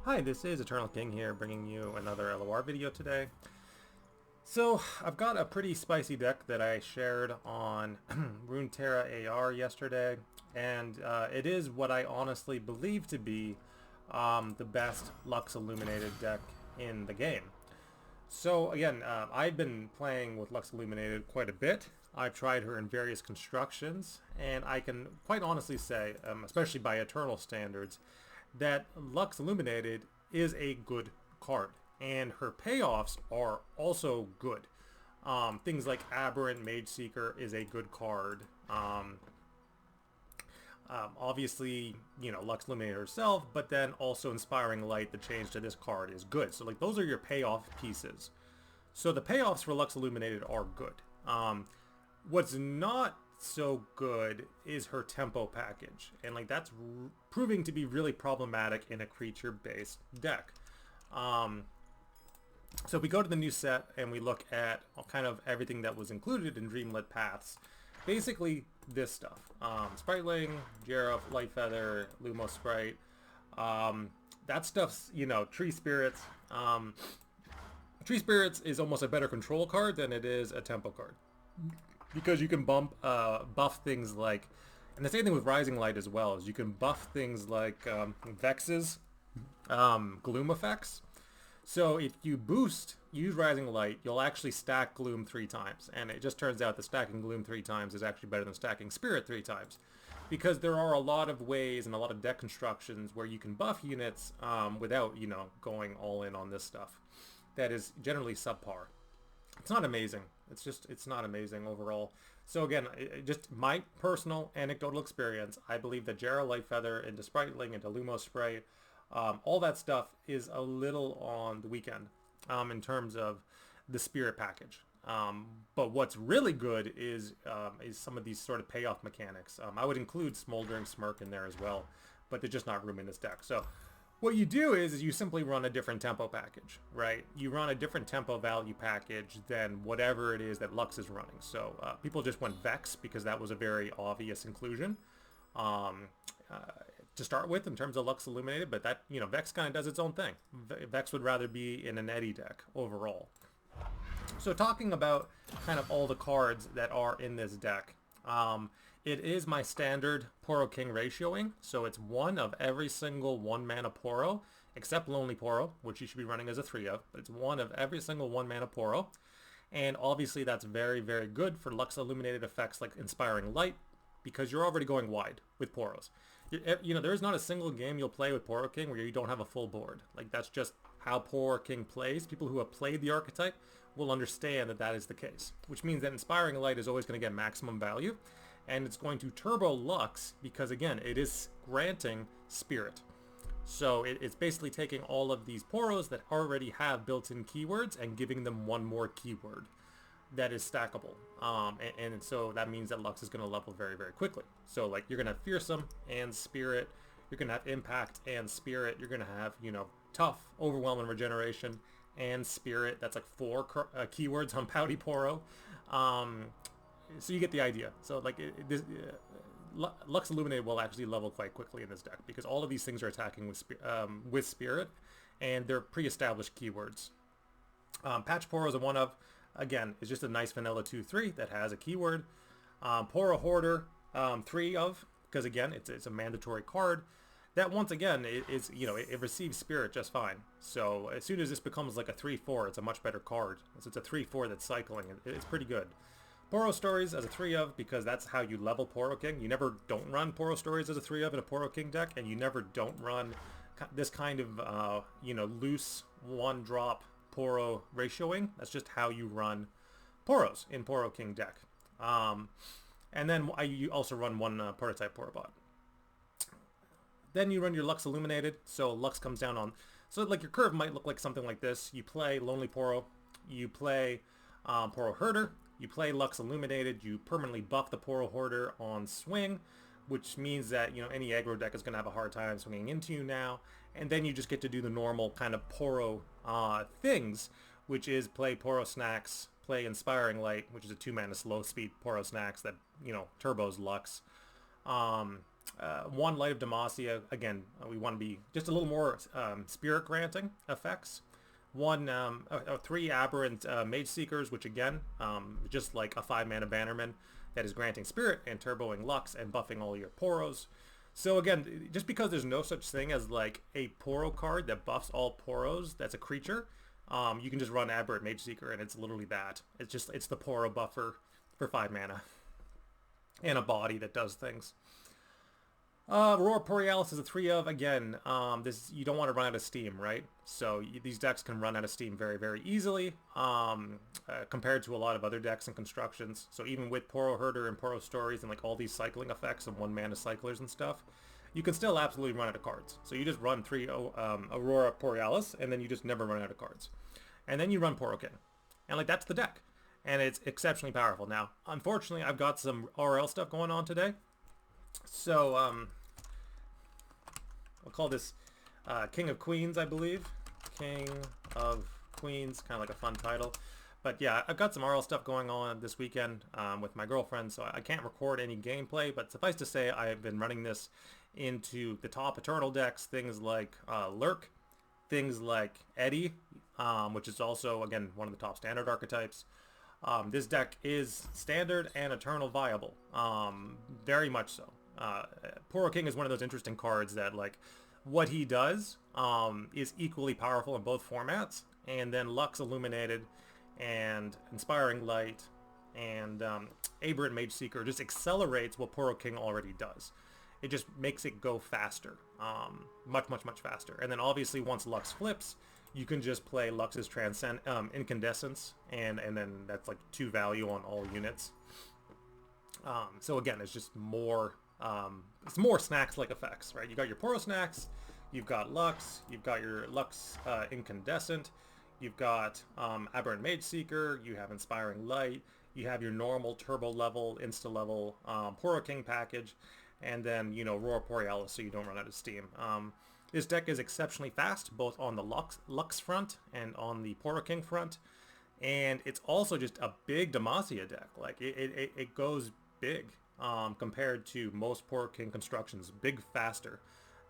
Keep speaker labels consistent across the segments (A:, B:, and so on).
A: Hi, this is Eternal King here, bringing you another LOR video today. So, I've got a pretty spicy deck that I shared on Runeterra AR yesterday, and it is what I honestly believe to be the best Lux Illuminated deck in the game. So again, I've been playing with Lux Illuminated quite a bit. I've tried her in various constructions, and I can quite honestly say, especially by Eternal standards, that Lux Illuminated is a good card, and her payoffs are also good. Things like Aberrant Mage Seeker is a good card. Obviously, Lux Illuminated herself, but then also Inspiring Light, the change to this card, is good. So, like, those are your payoff pieces. So the payoffs for Lux Illuminated are good. What's not so good is her tempo package, and like that's proving to be really problematic in a creature-based deck. So if we go to the new set and we look at kind of everything that was included in Dreamlit Paths, basically this stuff. Spriteling, Jareth, Lightfeather, Lumos Sprite. That stuff's, Tree Spirits. Tree Spirits is almost a better control card than it is a tempo card. Because you can buff things like, and the same thing with Rising Light as well, is you can buff things like Vex's Gloom effects. So if you use Rising Light, you'll actually stack Gloom 3 times. And it just turns out that stacking Gloom 3 times is actually better than stacking Spirit 3 times. Because there are a lot of ways and a lot of deck constructions where you can buff units without, going all in on this stuff. That is generally subpar. It's not amazing. It's not amazing overall. So again, just my personal anecdotal experience, I believe that Jareth, Lightfeather, into Spriteling, into Lumos Spray, all that stuff is a little on the weekend in terms of the Spirit package. But what's really good is some of these sort of payoff mechanics. I would include Smoldering Smirk in there as well, but there's just not room in this deck. So what you do is you simply run a different tempo package, right? You run a different tempo value package than whatever it is that Lux is running. So people just went Vex because that was a very obvious inclusion to start with in terms of Lux Illuminated, but that, Vex kind of does its own thing. Vex would rather be in an Eddy deck overall. So talking about kind of all the cards that are in this deck, it is my standard Poro King ratioing, so it's one of every single 1 mana Poro, except Lonely Poro, which you should be running as a 3 of, but it's one of every single 1 mana Poro. And obviously that's very, very good for Lux Illuminated effects like Inspiring Light, because you're already going wide with Poros. There's not a single game you'll play with Poro King where you don't have a full board. Like, that's just how Poro King plays. People who have played the archetype will understand that that is the case, which means that Inspiring Light is always going to get maximum value, and it's going to turbo Lux because, again, it is granting Spirit. So it's basically taking all of these Poros that already have built-in keywords and giving them one more keyword that is stackable. And so that means that Lux is going to level very, very quickly. So, like, you're going to have Fearsome and Spirit. You're going to have Impact and Spirit. You're going to have, Tough, Overwhelm, and Regeneration and Spirit. That's like 4 keywords on Pouty Poro. So you get the idea. So, like, Lux Illuminated will actually level quite quickly in this deck because all of these things are attacking with Spirit, and they're pre-established keywords. Patch Poro is a 1 of. Again, it's just a nice vanilla 2/3 that has a keyword. Poro Hoarder, 3 of, because again, it's a mandatory card. That once again, it receives Spirit just fine. So as soon as this becomes like a 3/4, it's a much better card. So it's a 3/4 that's cycling. It's pretty good. Poro Stories as a 3 of, because that's how you level Poro King. You never don't run Poro Stories as a 3 of in a Poro King deck, and you never don't run this kind of, loose 1-drop Poro ratioing. That's just how you run Poros in Poro King deck. And then you also run 1 prototype Porobot. Then you run your Lux Illuminated, so Lux comes down on... So, like, your curve might look like something like this. You play Lonely Poro, you play Poro Herder, you play Lux Illuminated, you permanently buff the Poro Hoarder on swing, which means that, any aggro deck is going to have a hard time swinging into you now. And then you just get to do the normal kind of Poro things, which is play Poro Snacks, play Inspiring Light, which is a 2 mana slow speed Poro Snacks that, turbos Lux. one Light of Demacia. Again, we want to be just a little more spirit granting effects. One, 3 Aberrant Mage Seekers, which again, just like a 5-mana Bannerman that is granting spirit and turboing Lux and buffing all your Poros. So again, just because there's no such thing as like a Poro card that buffs all Poros, that's a creature, you can just run Aberrant Mage Seeker and it's literally that. It's the Poro buffer for 5 mana. And a body that does things. Aurora Borealis is a 3 of. Again, this you don't want to run out of steam, right? So these decks can run out of steam very, very easily compared to a lot of other decks and constructions. So even with Poro Herder and Poro Stories and like all these cycling effects and 1-mana cyclers and stuff, you can still absolutely run out of cards. So you just run 3 Aurora Borealis and then you just never run out of cards. And then you run Poro King. And like that's the deck. And it's exceptionally powerful. Now, unfortunately, I've got some RL stuff going on today. So, I'll call this King of Queens, I believe. King of Queens, kind of like a fun title. But yeah, I've got some RL stuff going on this weekend with my girlfriend, so I can't record any gameplay. But suffice to say, I've been running this into the top Eternal decks, things like Lurk, things like Eddie, which is also, again, one of the top standard archetypes. This deck is standard and Eternal viable, very much so. Poro King is one of those interesting cards that, like, what he does is equally powerful in both formats, and then Lux Illuminated and Inspiring Light and Aberrant Mage Seeker just accelerates what Poro King already does. It just makes it go faster, much, much, much faster. And then obviously once Lux flips, you can just play Lux's Incandescence, and then that's like 2 value on all units. So again, it's just more, it's more snacks-like effects, right? You got your Poro snacks, you've got Lux, you've got your Lux Incandescent, you've got Aberrant Mage Seeker, you have Inspiring Light, you have your normal turbo level, insta level Poro King package, and then, you know, Aurora Borealis so you don't run out of steam. This deck is exceptionally fast, both on the Lux front and on the Poro King front. And it's also just a big Demacia deck. Like, it goes big compared to most Poro King constructions. Big faster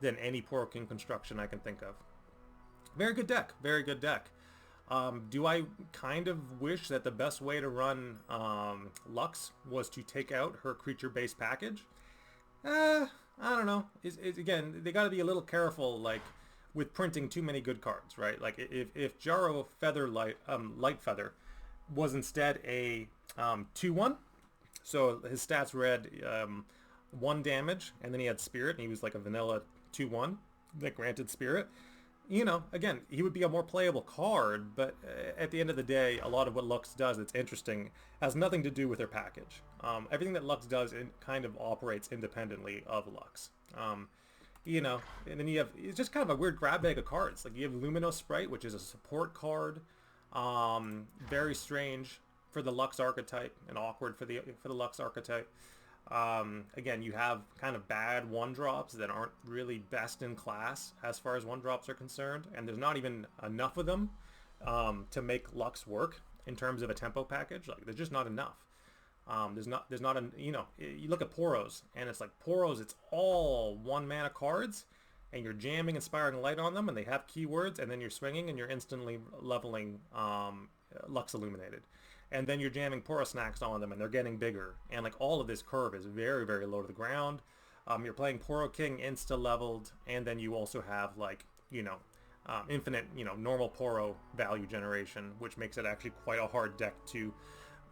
A: than any Poro King construction I can think of. Very good deck. Very good deck. Do I kind of wish that the best way to run Lux was to take out her creature-based package? I don't know. Again, they got to be a little careful, like, with printing too many good cards, right? Like, if Jaro Light Feather was instead a 2/1, so his stats read 1 damage, and then he had Spirit, and he was like a vanilla 2/1 that granted Spirit. You know, again, he would be a more playable card, but at the end of the day, a lot of what Lux does that's interesting has nothing to do with her package. Everything that Lux does, it kind of operates independently of Lux. You know, and then you have, it's just kind of a weird grab bag of cards. Like, you have Luminos Sprite, which is a support card. Very strange for the Lux archetype and awkward for the Lux archetype. Again, you have kind of bad 1-drops that aren't really best in class as far as 1-drops are concerned, and there's not even enough of them to make Lux work in terms of a tempo package. Like, there's just not enough. There's not a, you know, you look at Poros, and it's like Poros, it's all 1-mana cards, and you're jamming Inspiring Light on them, and they have keywords, and then you're swinging, and you're instantly leveling Lux Illuminated. And then you're jamming Poro Snacks on them, and they're getting bigger. And like, all of this curve is very, very low to the ground. You're playing Poro King insta-leveled, and then you also have, like, you know, infinite, you know, normal Poro value generation, which makes it actually quite a hard deck to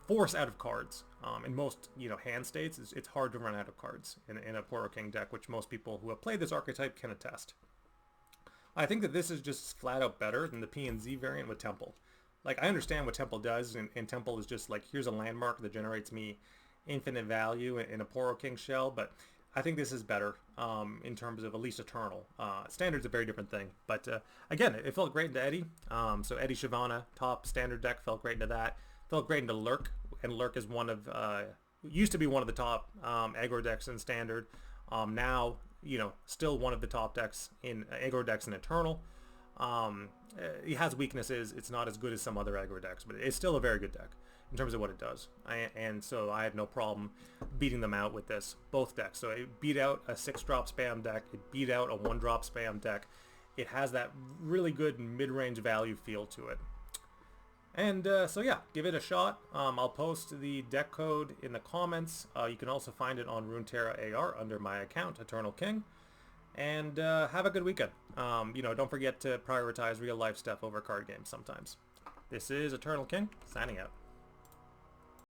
A: force out of cards. In most, you know, hand states, it's hard to run out of cards in a Poro King deck, which most people who have played this archetype can attest. I think that this is just flat out better than the P and Z variant with Temple. Like, I understand what Temple does, and Temple is just like, here's a landmark that generates me infinite value in a Poro King shell, but I think this is better in terms of at least Eternal. Standard's a very different thing, but again, it felt great into Eddie. So Eddie Shyvana, top standard deck, felt great into that. Felt great into Lurk, and Lurk is one of, used to be one of the top aggro decks in standard. Now, you know, still one of the top decks in aggro decks in Eternal. It has weaknesses. It's not as good as some other aggro decks, but it's still a very good deck. in terms of what it does. And so I had no problem beating them out with this, both decks. So it beat out a 6-drop spam deck, it beat out a 1-drop spam deck. It has that really good mid-range value feel to it. And so yeah, give it a shot. I'll post the deck code in the comments. You can also find it on Runeterra AR under my account, Eternal King. And have a good weekend. Don't forget to prioritize real life stuff over card games sometimes. This is Eternal King, signing out.